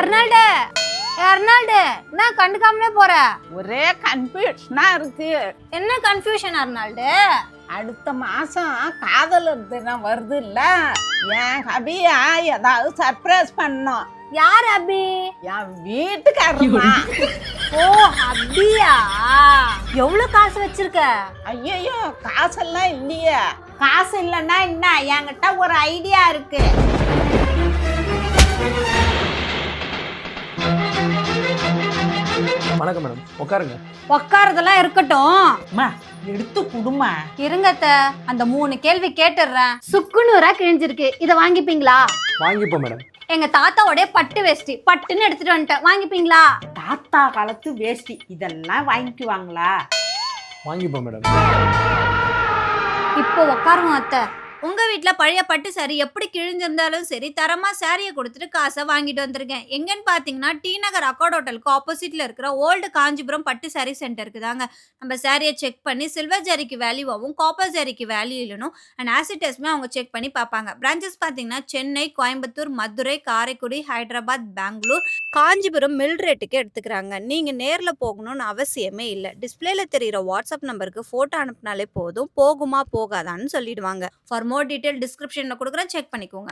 Arnold Arnold என்ன கண்டுக்காமலே போற? ஒரே கன்ஃபியூஷனா இருக்கு. என்ன கன்ஃபியூஷன் அர்னால்டு? அடுத்த மாசம் காதலர் தினம் வருது இல்ல, என் ஹபியா ஏதாவது சர்ப்ரைஸ் பண்ணோம். யார் அபி? என் வீட்டுக்காரமா. ஓ அபியா, எவ்வளவு காசு வச்சிருக்க? ஐயோ காசெல்லாம் இல்லையே. காசு இல்லைன்னா என்ன, என்கிட்ட ஒரு ஐடியா இருக்கு. வணக்கம் மேடம், உட்காருங்க. உட்காரதெல்லாம் இருக்கட்டும், அம்மா எடுத்து குடுமா. இருங்கத்த, அந்த 3 கேள்வி கேட்டுடுறேன். சுக்குநூறா கிழிஞ்சிருக்கு, இத வாங்கிப்பீங்களா? வாங்கிப்போம் மேடம். எங்க தாத்தாவோட பட்டு வேஷ்டி பட்டுன்னு எடுத்துட்டு வந்துட்டேன், வாங்கிப்பீங்களா? தாத்தா காலத்து வேஷ்டி இதெல்லாம் வாங்கிக்குவாங்களா? வாங்கிப்போம் மேடம். இப்போ உட்காருவோம் அத்தை. உங்க வீட்ல பழைய பட்டு சாரி எப்படி கிழிஞ்சிருந்தாலும் சரி, தரமா சாரியை கொடுத்துட்டு காசை வாங்கிட்டு வந்திருக்கேன். எங்கன்னு பாத்தீங்கன்னா, டி நகர் அக்கார்ட் ஹோட்டலுக்கு ஆப்போசிட்ல இருக்கிற ஓல்டு காஞ்சிபுரம் பட்டு சாரி சென்டருக்கு தாங்க. நம்ம சாரியை செக் பண்ணி சில்வர் ஜரிக்கு வேல்யூவாகவும் காப்பர் ஜரிக்கு வேல்யூ இல்லைனும் அண்ட் ஆசிட் டெஸ்ட்மே அவங்க செக் பண்ணி பார்ப்பாங்க. பிரான்ச்சஸ் பாத்தீங்கன்னா சென்னை, கோயம்புத்தூர், மதுரை, காரைக்குடி, ஹைதராபாத், பெங்களூர், காஞ்சிபுரம் மில் ரேட்டுக்கு எடுத்துக்கிறாங்க. நீங்க நேர்ல போகணும்னு அவசியமே இல்லை. டிஸ்பிளேல தெரியுற வாட்ஸ்அப் நம்பருக்கு போட்டோ அனுப்பினாலே போதும், போகுமா போகாதான்னு சொல்லிடுவாங்க. ஃபார் மோர் டீடைல் டிஸ்கிரிப்ஷன்ல கொடுக்குறேன், செக் பண்ணிக்கோங்க.